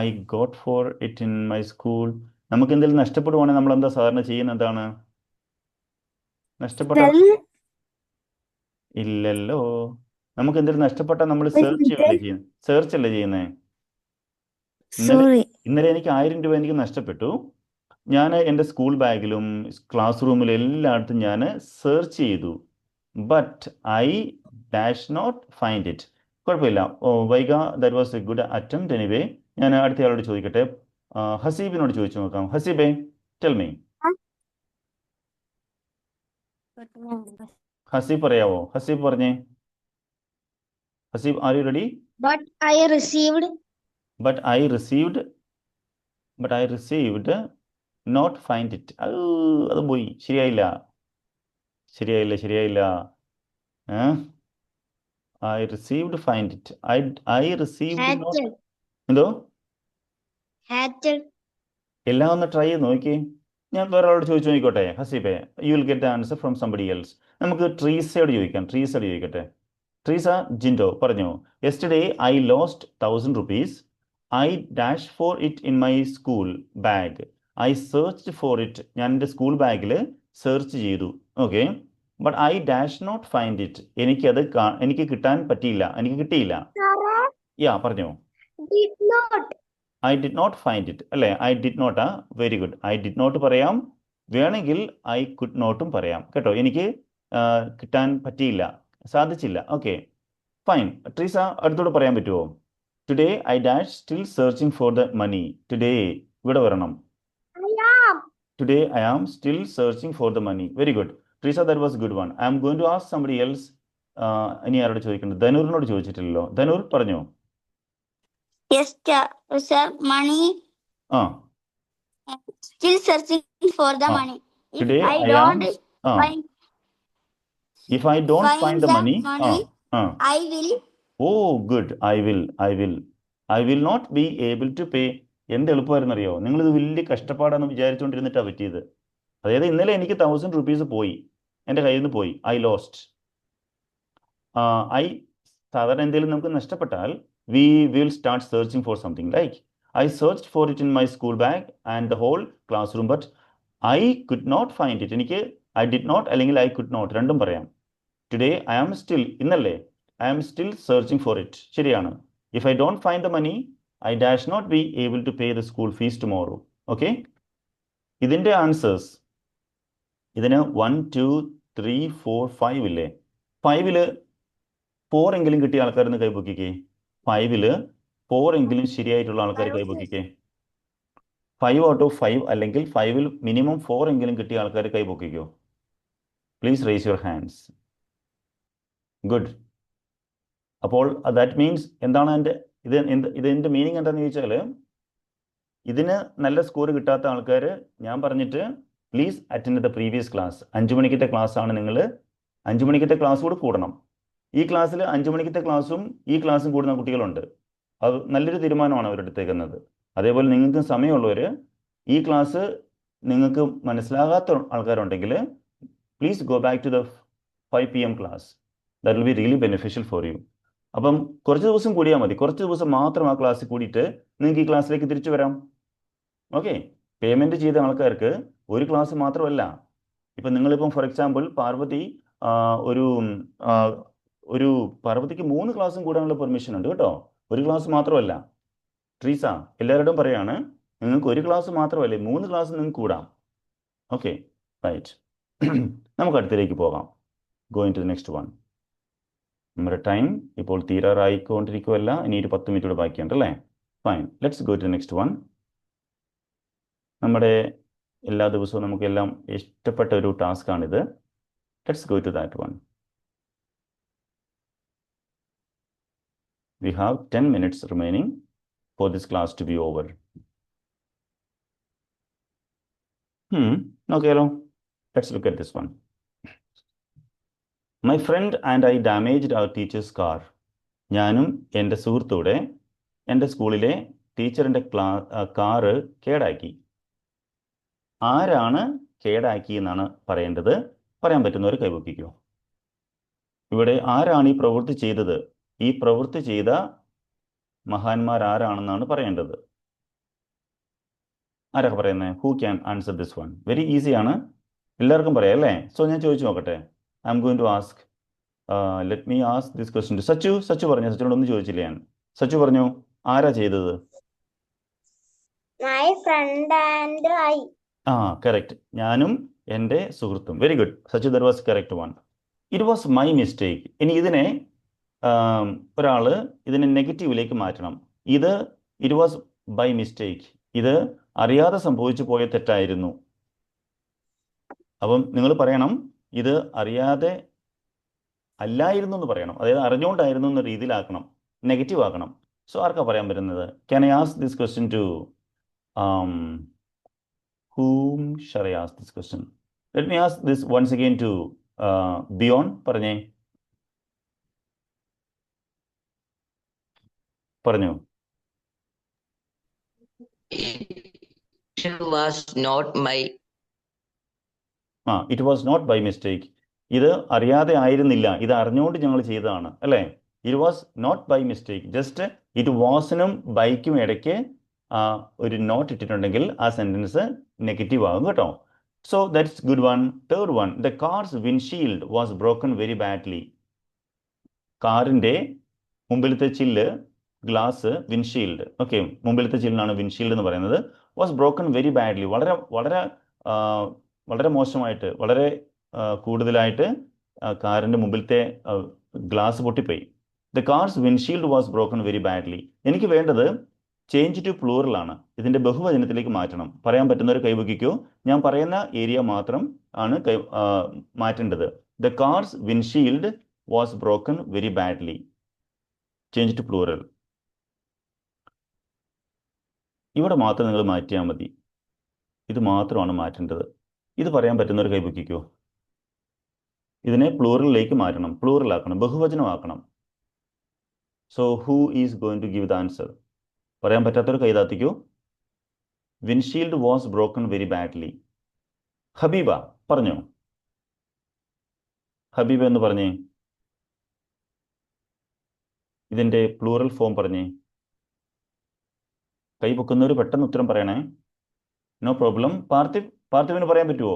I got for it in my school. നമുക്ക് എന്തെങ്കിലും നഷ്ടപ്പെടുവാണെങ്കിൽ നമ്മൾ എന്താ സാധാരണ ചെയ്യുന്നത്? എന്താണ് നഷ്ടപ്പെട്ട? fell. ഇല്ലല്ലോ. നമുക്ക് എന്തെങ്കിലും നഷ്ടപ്പെട്ടാൽ നമ്മൾ സെർച്ച് അല്ലേ ചെയ്യുന്നത്? Sorry. ഇന്നലെ എനിക്ക് 1000 രൂപ എനിക്ക് നഷ്ടപ്പെട്ടു. ഞാൻ എൻ്റെ സ്കൂൾ ബാഗിലും ക്ലാസ് റൂമിലും എല്ലായിടത്തും ഞാൻ സെർച്ച് ചെയ്തു. But I dash not find it. കുഴപ്പമില്ല. Vaiga, that was a good attempt anyway. ഞാൻ അടുത്തയാളോട് ചോദിക്കട്ടെ. ഹസീബിനോട് ചോദിച്ചു നോക്കാം. ഹസീബേ, ടെൽ മീ. ഹസീബ് പറയാവോ? ഹസീബ് പറഞ്ഞേ. Haseeb, are you ready? But I received But I received not find it. അത് പോയി. ശരിയായില്ല. I received find it. I received not. hatched. എന്തോ? Hatched. എല്ലാം ഒന്ന് ട്രൈ ചെയ്ത് നോക്കി. ഞാൻ വേറെ ആളോട് ചോദിച്ചു നോക്കിക്കോട്ടെ. ഹസീബേ, you will get the answer from somebody else. നമുക്ക് ട്രീസയോട് ചോദിക്കട്ടെ. ട്രീസ ജിൻഡോ പറഞ്ഞോ. Yesterday I lost 1000 rupees. I dash for it in my school bag. I searched for it. ഞാൻ എൻ്റെ സ്കൂൾ ബാഗിൽ സെർച്ച് ചെയ്തു. Okay. But I dash not find it. എനിക്ക് കിട്ടിയില്ല. യാ, പറഞ്ഞോ. Did not. I did not find it അല്ലേ? I did നോട്ടാ. Very good. I did not പറയാം. വേണമെങ്കിൽ ഐ കുഡ് നോട്ടും പറയാം കേട്ടോ. എനിക്ക് കിട്ടാൻ പറ്റിയില്ല, സാധിച്ചില്ല. Okay, fine. ട്രീസ, അടുത്തോട് പറയാൻ പറ്റുമോ? Today I dash still searching for the money. Today ഇവിടെ വരണം. Today I am still searching for the money. Very good Treesa, that was good one. I am going to ask somebody else. ഇനി ആരോട് ചോദിക്കുന്നത്? ധനൂറിനോട് ചോദിച്ചിട്ടില്ലല്ലോ. ധനൂർ പറഞ്ഞോ. Yes, sir. Money. Still searching for the money. Today If I don't find the money, I will. Oh, good. I will not be able to pay. എന്ത് എളുപ്പമായിരുന്നറിയോ? നിങ്ങളിത് വലിയ കഷ്ടപ്പാടാണെന്ന് വിചാരിച്ചുകൊണ്ടിരുന്നിട്ടാണ് പറ്റിയത്. അതായത് ഇന്നലെ എനിക്ക് 1000 rupees പോയി, എൻ്റെ കയ്യിൽ നിന്ന് പോയി. I lost. സാധാരണ എന്തെങ്കിലും നമുക്ക് നഷ്ടപ്പെട്ടാൽ we will start searching for something, like I searched for it in my school bag and the whole classroom, but I could not find it. എനിക്ക് I did not അല്ലെങ്കിൽ I could not രണ്ടും പറയാം. Today I am still, ഇന്നല്ലേ, I am still searching for it. ശരിയാണ്. If I don't find the money, I dash not be able to pay the school fees tomorrow. Okay? ഇതിൻ്റെ answers, ഇതിന് 1 2 3 4 5 ഇല്ലേ? 5 4 എങ്കിലും കിട്ടിയ ആൾക്കാരൊന്ന് കൈ പൊക്കിക്കേ. 5 4 എങ്കിലും ശരിയായിട്ടുള്ള ആൾക്കാർ കൈപൊക്കിക്കേ. 5 ഔട്ട് ഓഫ് 5 അല്ലെങ്കിൽ 5-ൽ മിനിമം 4 എങ്കിലും കിട്ടിയ ആൾക്കാർ കൈപൊക്കിക്കോ. Please raise your hands. Good. അപ്പോൾ ദാറ്റ് മീൻസ് എന്താണ് ഇതിൻ്റെ മീനിങ് എന്താണെന്ന് ചോദിച്ചാൽ, ഇതിന് നല്ല സ്കോർ കിട്ടാത്ത ആൾക്കാർ ഞാൻ പറഞ്ഞിട്ട് please attend the previous class. 5 മണിക്കത്തെ ക്ലാസ് ആണ്. നിങ്ങൾ 5 മണിക്കത്തെ ക്ലാസ് കൂടി കൂടണം. ഈ ക്ലാസ്സിൽ 5 മണിക്കത്തെ ക്ലാസ്സും ഈ ക്ലാസ്സും കൂടുന്ന കുട്ടികളുണ്ട്. അത് നല്ലൊരു തീരുമാനമാണ് അവരെടുത്തേക്കുന്നത്. അതേപോലെ നിങ്ങൾക്ക് സമയമുള്ളവർ ഈ ക്ലാസ് നിങ്ങൾക്ക് മനസ്സിലാകാത്ത ആൾക്കാരുണ്ടെങ്കിൽ please go back to the 5 PM class. That will be really beneficial for you. അപ്പം കുറച്ച് ദിവസം കൂടിയാൽ മതി. കുറച്ച് ദിവസം മാത്രം ആ ക്ലാസ്സിൽ കൂടിയിട്ട് നിങ്ങൾക്ക് ഈ ക്ലാസ്സിലേക്ക് തിരിച്ചു വരാം. ഓക്കെ. പേയ്മെൻറ്റ് ചെയ്ത ആൾക്കാർക്ക് ഒരു ക്ലാസ് മാത്രമല്ല. ഇപ്പം നിങ്ങളിപ്പം ഫോർ എക്സാമ്പിൾ പാർവതിക്ക് 3 ക്ലാസ്സും കൂടാനുള്ള പെർമിഷൻ ഉണ്ട് കേട്ടോ. ഒരു ക്ലാസ് മാത്രമല്ല. ട്രീസ എല്ലാവരോടും പറയാണ്, നിങ്ങൾക്ക് ഒരു ക്ലാസ് മാത്രമല്ലേ, 3 ക്ലാസ് നിങ്ങൾക്ക് കൂടാം. Okay, right. നമുക്ക് അടുത്തിലേക്ക് പോകാം. Going to the next one. നമ്മുടെ ടൈം ഇപ്പോൾ തീരാറായിക്കൊണ്ടിരിക്കുമല്ല. ഇനി ഒരു 10 മിനിറ്റ് കൂടെ ബാക്കിയുണ്ട് അല്ലേ? Fine. Let's go to the next one. നമ്മുടെ എല്ലാ ദിവസവും നമുക്കെല്ലാം ഇഷ്ടപ്പെട്ട ഒരു ടാസ്ക്കാണിത്. Let's go to that one. We have 10 minutes remaining for this class to be over. Okay, let's look at this one. My friend and I damaged our teacher's car. ഞാനും എൻ്റെ സുഹൃത്തൂടെ എൻ്റെ സ്കൂളിലെ ടീച്ചറിൻ്റെ കാറ് കേടാക്കി. ആരാണ് കേടാക്കി എന്നാണ് പറയേണ്ടത്. പറയാൻ പറ്റുന്നവർ കൈവപ്പിക്കൂ. ഇവിടെ ആരാണ് ഈ പ്രവൃത്തി ചെയ്തത്? ഈ പ്രവൃത്തി ചെയ്ത മഹാന്മാർ ആരാണെന്നാണ് പറയേണ്ടത്. ആരൊക്കെ പറയുന്നത്? Who can answer this one? Very ഈസിയാണ്, എല്ലാവർക്കും പറയാം അല്ലേ? സോ ഞാൻ ചോദിച്ചു നോക്കട്ടെ. I M going to ask, let me ask this question to Sachu. Sachu പറഞ്ഞു. സച്ചുനോട് ഒന്നും ചോദിച്ചില്ല ഞാൻ. സച്ചു പറഞ്ഞു, ആരാ ചെയ്തത്? My friend and I. Correct. ഞാനും എൻ്റെ സുഹൃത്തും. Very good Sachu, that was correct one. It was my mistake. ഇനി ഇതിനെ ഒരാൾ ഇതിനെ നെഗറ്റീവിലേക്ക് മാറ്റണം. It was by mistake. ഇത് അറിയാതെ സംഭവിച്ചു പോയ തെറ്റായിരുന്നു. അപ്പം നിങ്ങൾ പറയണം, ഇത് അറിയാതെ അല്ലായിരുന്നു എന്ന് പറയണം. അതായത് അറിഞ്ഞുകൊണ്ടായിരുന്നു എന്ന രീതിയിലാക്കണം, നെഗറ്റീവ് ആക്കണം. സോ ആർക്കാ പറയാൻ പറ്റുന്നത്? Can I ask this question to whom shall I ask this question? Let me ask this once again to Beyond. പറഞ്ഞേ. പറഞ്ഞു. It was not my. It was not by mistake. ഇത് അറിയാതെ ആയിരുന്നില്ല, ഇത് അറിഞ്ഞുകൊണ്ട് ഞങ്ങൾ ചെയ്തതാണ് അല്ലേ? It was not by mistake. Just it വാസിനും ബൈക്കും ഇടയ്ക്ക് ഒരു നോട്ട് ഇട്ടിട്ടുണ്ടെങ്കിൽ ആ സെൻറ്റൻസ് നെഗറ്റീവ് ആകും കേട്ടോ. So that's good one. Third one, the car's windshield was broken very badly. കാറിൻ്റെ മുമ്പിലത്തെ ചില്ല്, ഗ്ലാസ്, വിൻഷീൽഡ്, ഓക്കെ, മുമ്പിലത്തെ ചില്ലിനാണ് വിൻഷീൽഡ് എന്ന് പറയുന്നത്. Was broken very badly. വളരെ വളരെ വളരെ മോശമായിട്ട്, വളരെ കൂടുതലായിട്ട് കാറിൻ്റെ മുമ്പിലത്തെ ഗ്ലാസ് പൊട്ടിപ്പോയി. The car's windshield was broken very badly. എനിക്ക് വേണ്ടത് ചേഞ്ച് ടു പ്ലൂറലാണ്. ഇതിൻ്റെ ബഹുവചനത്തിലേക്ക് മാറ്റണം. പറയാൻ പറ്റുന്നവർ കൈവയ്ക്കോ. ഞാൻ പറയുന്ന ഏരിയ മാത്രം ആണ് മാറ്റേണ്ടത്. The car's windshield was broken very badly. Change to plural. ഇവിടെ മാത്രം നിങ്ങൾ മാറ്റിയാൽ മതി. ഇത് മാത്രമാണ് മാറ്റേണ്ടത്. ഇത് പറയാൻ പറ്റുന്നവർ കൈവയ്ക്കോ. ഇതിനെ പ്ലൂറലിലേക്ക് മാറ്റണം, പ്ലൂറലാക്കണം, ബഹുവചനമാക്കണം. So who is going to give the answer? പറയാൻ പറ്റാത്തൊരു കൈതാത്തിക്കോ. Windshield was broken very badly. Habeeba പറഞ്ഞോ. ഹബീബ എന്ന് പറഞ്ഞേ. ഇതിൻ്റെ പ്ലൂറൽ ഫോം പറഞ്ഞേ. കൈ പൊക്കുന്നവർ പെട്ടെന്ന് ഉത്തരം പറയണേ. No problem. പാർത്ഥിവിന് പറയാൻ പറ്റുമോ?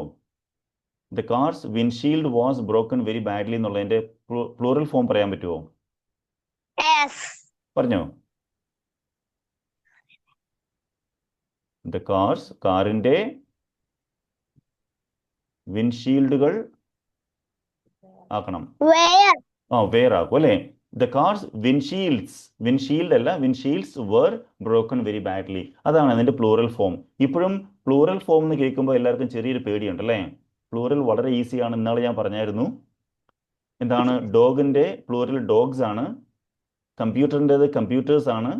The car's windshield was broken very badly എന്നുള്ളതിൻ്റെ പ്ലൂറൽ ഫോം പറയാൻ പറ്റുമോ? പറഞ്ഞോ. ദ കാർസ്, കാറിൻ്റെ വിൻഷീൽഡുകൾ ആക്കണം. വേർ ആക്കും അല്ലേ? ദ കാർസ് വിൻഷീൽഡ് അല്ല, വിൻഷീൽഡ്സ് were broken very badly. അതാണ് അതിന്റെ പ്ലൂറൽ ഫോം. ഇപ്പോഴും പ്ലൂറൽ ഫോം എന്ന് കേൾക്കുമ്പോൾ എല്ലാവർക്കും ചെറിയൊരു പേടിയുണ്ട് അല്ലേ? പ്ലൂറൽ വളരെ ഈസിയാണ്, ഇന്നാളെ ഞാൻ പറഞ്ഞായിരുന്നു. എന്താണ്? ഡോഗിന്റെ പ്ലൂറൽ ഡോഗ്സ് ആണ്, കമ്പ്യൂട്ടറിൻ്റെത് കമ്പ്യൂട്ടേഴ്സ് ആണ്,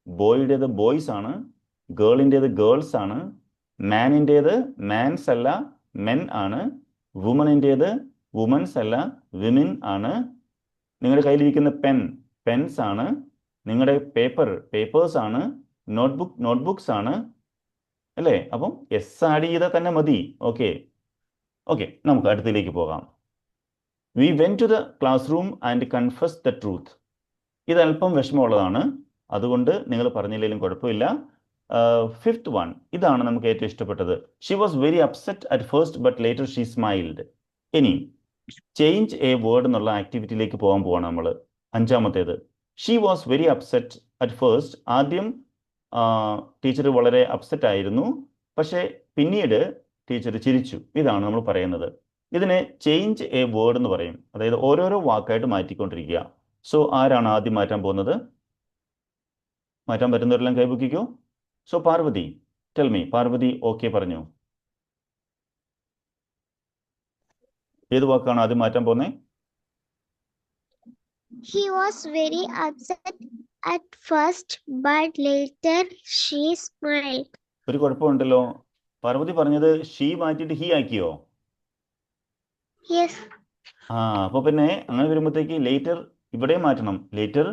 ബോയുടേത് ബോയ്സ് ആണ്, ഗേളിൻ്റേത് ഗേൾസ് ആണ്, മാനിൻ്റേത് മാൻസ് അല്ല മെൻ ആണ്, വുമണിൻ്റേത് വുമൻസ് അല്ല വിമിൻ ആണ്, നിങ്ങളുടെ കയ്യിലിരിക്കുന്ന പെൻസ് ആണ്, നിങ്ങളുടെ പേപ്പേഴ്സ് ആണ്, നോട്ട്ബുക്സ് ആണ് അല്ലേ? അപ്പം എസ് ആഡ് ചെയ്താൽ തന്നെ മതി. ഓക്കെ, നമുക്ക് അടുത്തതിലേക്ക് പോകാം. We went to the classroom and confuse the truth. ഇത് അല്പം വിഷമമുള്ളതാണ്, അതുകൊണ്ട് നിങ്ങൾ പറഞ്ഞില്ലെങ്കിലും കുഴപ്പമില്ല. ഫിഫ്ത്ത് വൺ, ഇതാണ് നമുക്ക് ഏറ്റവും ഇഷ്ടപ്പെട്ടത്. She was very upset at first but later she smiled. ഇനി ചേഞ്ച് എ വേർഡ് എന്നുള്ള ആക്ടിവിറ്റിയിലേക്ക് പോകാൻ പോവാണ് നമ്മൾ. അഞ്ചാമത്തേത്, she was very upset at first. ആദ്യം ടീച്ചർ വളരെ അപ്സെറ്റ് ആയിരുന്നു, പക്ഷേ പിന്നീട് ടീച്ചർ ചിരിച്ചു. ഇതാണ് നമ്മൾ പറയുന്നത്. ഇതിനെ ചേഞ്ച് എ വേർഡ് എന്ന് പറയും, അതായത് ഓരോരോ വാക്കായിട്ട് മാറ്റിക്കൊണ്ടിരിക്കുക. സോ ആരാണ് ആദ്യം മാറ്റാൻ പോകുന്നത്? മാറ്റാൻ പറ്റുന്നവരെല്ലാം കൈപൊക്കിക്കോ. So Parvathi, tell me. Parvathi okay പറഞ്ഞു. ഏത് വാക്കാണ് ആദ്യം മാറ്റാൻ പോകുന്നത്? He was very upset at first, but later she smiled. ഒരു കുഴപ്പമുണ്ടല്ലോ. പാർവതി പറഞ്ഞത് ഷീ മാറ്റിയിട്ട് ഹി ആക്കിയോ? Yes. അപ്പോൾ പിന്നെ അങ്ങനെ വരുമ്പോഴത്തേക്ക് ലേറ്റർ ഇവിടെ മാറ്റണം. ലേറ്റർ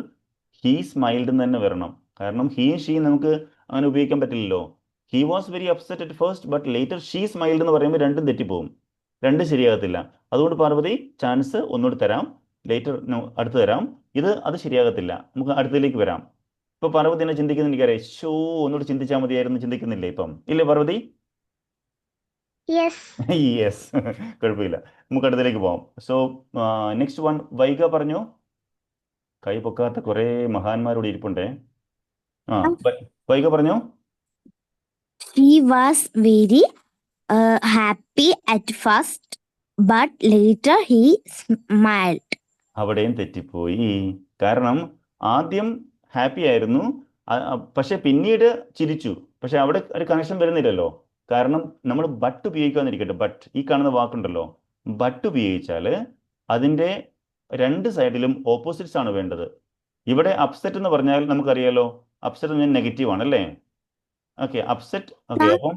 ഹീ സ്മൈൽഡ് എന്ന് തന്നെ വരണം. കാരണം ഹീയും ഷീയും നമുക്ക് അങ്ങനെ ഉപയോഗിക്കാൻ പറ്റില്ലല്ലോ. He was very upset at first but later she smiled എന്ന് പറയുമ്പോൾ രണ്ടും തെറ്റിപ്പോവും, രണ്ടും ശരിയാകത്തില്ല. അതുകൊണ്ട് പാർവതി ചാൻസ് ഒന്നുകൂടി തരാം, ലേറ്റർ അടുത്ത് തരാം. അത് ശരിയാകത്തില്ല. നമുക്ക് അടുത്തതിലേക്ക് വരാം. ഇപ്പൊ പാർവതി എന്നെ ചിന്തിക്കുന്ന എനിക്കറിയാം. ഒന്നുകൂടി ചിന്തിച്ചാൽ മതിയായിരുന്നു, ചിന്തിക്കുന്നില്ലേ ഇപ്പം? ഇല്ലേ പാർവതി? Yes. യെസ്, കുഴപ്പമില്ല. നമുക്ക് അടുത്തതിലേക്ക് പോകാം. സോ നെക്സ്റ്റ് വൺ, വൈഗ പറഞ്ഞു. കൈ പൊക്കാത്ത കുറെ മഹാന്മാരോട് ഇരിപ്പുണ്ടേ. വൈഗ പറഞ്ഞു. She was very happy at first, but later he smiled. അവിടെയും തെറ്റിപ്പോയി. കാരണം ആദ്യം ഹാപ്പി ആയിരുന്നു, പക്ഷെ പിന്നീട് ചിരിച്ചു. പക്ഷെ അവിടെ ഒരു കണക്ഷൻ വരുന്നില്ലല്ലോ. കാരണം നമ്മൾ ബട്ട് ഉപയോഗിക്കാന്നിരിക്കട്ടെ. ബട്ട്, ഈ കാണുന്ന വാക്കുണ്ടല്ലോ, ബട്ട് ഉപയോഗിച്ചാൽ അതിൻ്റെ രണ്ട് സൈഡിലും ഓപ്പോസിറ്റ്സ് ആണ് വേണ്ടത്. ഇവിടെ അപ്സെറ്റ് എന്ന് പറഞ്ഞാൽ നമുക്കറിയാലോ, അപ്സെറ്റ് എന്ന് പറഞ്ഞാൽ നെഗറ്റീവ് ആണ് അല്ലേ? Okay, upset. ഓക്കെ, അപ്പം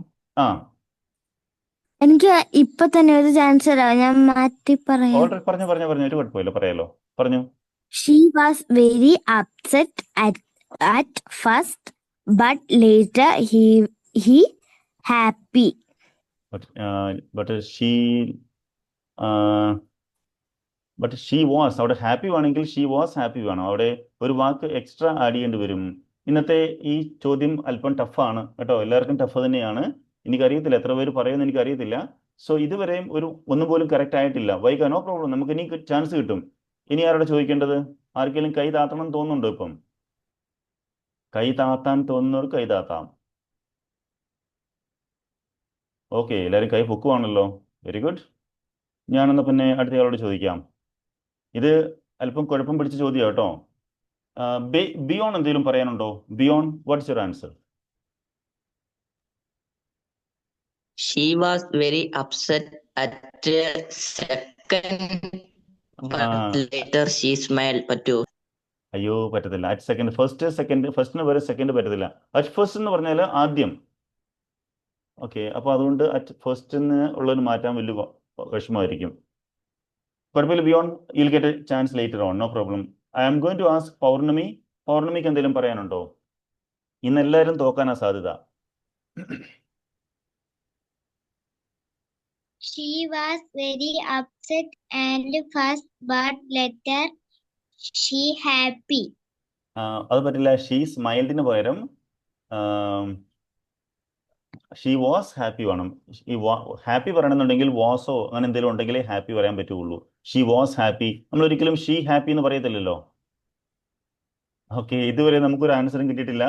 എനിക്ക് ഇപ്പൊ തന്നെ ഒരു ചാൻസ് തരാം, ഞാൻ മാറ്റി പറയാം. ഓൾറെഡി പറഞ്ഞു, ഒരു കുഴപ്പമില്ല, പറയാലോ, പറഞ്ഞു. She was very upset at first, but later he happy. But she was, അവിടെ ഹാപ്പി വേണമെങ്കിൽ ഷീ വാസ് ഹാപ്പി വേണം. അവിടെ ഒരു വാക്ക് എക്സ്ട്രാ ആഡ് ചെയ്യേണ്ടി വരും. ഇന്നത്തെ ഈ ചോദ്യം അല്പം ടഫാണ് കേട്ടോ, എല്ലാവർക്കും ടഫ് തന്നെയാണ്. എനിക്കറിയത്തില്ല എത്ര പേര് പറയുമെന്ന് എനിക്കറിയത്തില്ല. സോ ഇതുവരെയും ഒന്നും പോലും കറക്റ്റ് ആയിട്ടില്ല. വൈക, നോ പ്രോബ്ലം, നമുക്ക് ഇനി ചാൻസ് കിട്ടും. ഇനി ആരോടെ ചോദിക്കേണ്ടത്? ആർക്കെങ്കിലും കൈ താത്തണം തോന്നുന്നുണ്ടോ? ഇപ്പം കൈ താത്താൻ തോന്നുന്നവർ കൈ താത്താം. ഓക്കെ, എല്ലാവരും കൈ പൊക്കുവാണല്ലോ, വെരി ഗുഡ്. ഞാനെന്ന് പിന്നെ അടുത്തയാളോട് ചോദിക്കാം. ഇത് അല്പം കുഴപ്പം പിടിച്ച ചോദ്യം കേട്ടോ. ബിയോൺ എന്തെങ്കിലും പറയാനുണ്ടോ? Biyon, what's your answer? She was very upset at second, but later she smiled. പറ്റൂ? അയ്യോ, പറ്റത്തില്ല. അറ്റ് സെക്കൻഡ്, ഫസ്റ്റിന് വരെ സെക്കൻഡ് പറ്റത്തില്ല. അറ്റ് ഫസ്റ്റ് എന്ന് പറഞ്ഞാൽ ആദ്യം. ഓക്കെ, അപ്പോൾ അതുകൊണ്ട് അറ്റ് ഫസ്റ്റിന് ഉള്ളൊരു മാറ്റാൻ വലിയ വിഷമമായിരിക്കും. കുഴപ്പമില്ല Biyon, you'll get a chance later on, no problem. I am going to ask Pournami. പൗർണമിക്ക് എന്തെങ്കിലും പറയാനുണ്ടോ? ഇന്ന് എല്ലാവരും തോക്കാനാ സാധ്യത. She was very upset and first, but later she happy. അത് പറ്റില്ല. ഷീ സ്മൈൽഡിന് പകരം ഷീ വാസ് ഹാപ്പി വേണം. ഈ ഹാപ്പി പറയണമെന്നുണ്ടെങ്കിൽ വാസോ അങ്ങനെ എന്തെങ്കിലും ഉണ്ടെങ്കിലേ ഹാപ്പി പറയാൻ പറ്റുള്ളൂ. ഷീ വാസ് ഹാപ്പി, നമ്മൾ ഒരിക്കലും ഷീ ഹാപ്പി എന്ന് പറയത്തില്ലല്ലോ. ഓക്കെ, ഇതുവരെ നമുക്കൊരു ആൻസറും കിട്ടിയിട്ടില്ല.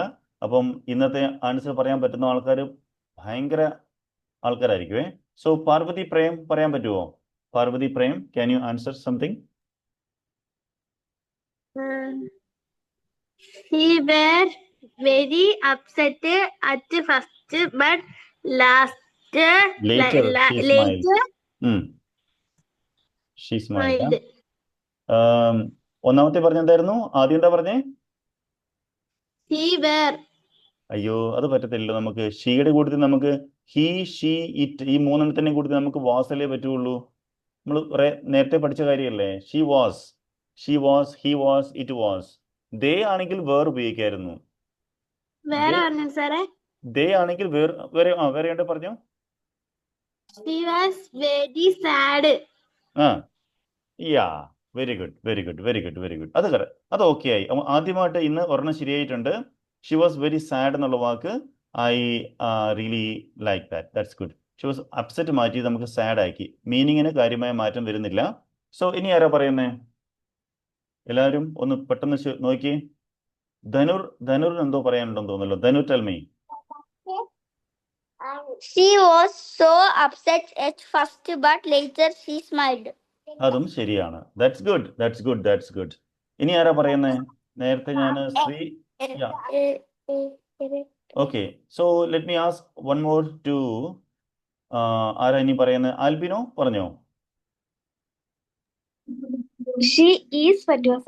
അപ്പം ഇന്നത്തെ ആൻസർ പറയാൻ പറ്റുന്ന ആൾക്കാർ ഭയങ്കര ആൾക്കാരായിരിക്കുമേ. സോ പാർവതി പ്രേം പറയാൻ പറ്റുമോ? Parvathi Prem, can you answer something? She were very upset at first, but Later, she smiled. She smiled. smiled. ഒന്നാമത്തെ പറഞ്ഞെന്തായിരുന്നു? ആദ്യം എന്താ പറഞ്ഞേ? She were. അയ്യോ, അത് പറ്റത്തില്ലല്ലോ. നമുക്ക് ഷീയുടെ കൂട്ടത്തിൽ നമുക്ക് ഹി, ഷീ, ഇറ്റ് ഈ മൂന്നെണ്ണത്തിൻ്റെ കൂട്ടത്തിൽ നമുക്ക് വാസല്ലേ പറ്റുള്ളൂ. നമ്മൾ നേരത്തെ പഠിച്ച കാര്യമല്ലേ? She was, he was, it was. They ആണെങ്കിൽ വേർ ഉപയോഗിക്കായിരുന്നു. വേറെ പറഞ്ഞു സാറേ. ദേ ആണെങ്കിൽ വേറെ ഉണ്ട് പറഞ്ഞു. She was very sad. Yeah, very good. അത് ഓക്കെ ആയി. ആദ്യമായിട്ട് ഇന്ന് ഒരെണ്ണം ശരിയായിട്ടുണ്ട്. ഷി വാസ് വെരി സാഡ് എന്നുള്ള വാക്ക് I really like that's good. She was upset മാറ്റി നമുക്ക് സാഡ് ആക്കി. മീനിങ്ങിന് കാര്യമായ മാറ്റം വരുന്നില്ല. സോ ഇനി ആരാ പറയുന്നേ? എല്ലാവരും ഒന്ന് പെട്ടെന്ന് നോക്കി. ധനുർ എന്തോ പറയാനുണ്ടെന്ന് തോന്നുന്നല്ലോ. Dhanu, tell me. She was so upset at first, but later she smiled. അതും ശരിയാണ്. That's good. ഇനി ആരാ പറയുന്നേ? നേരത്തെ ഞാൻ Sree. Okay, so let me ask one more to. ആരാ ഇനി പറയുന്നത്? ആൽബിനോ പറഞ്ഞോ. She is what was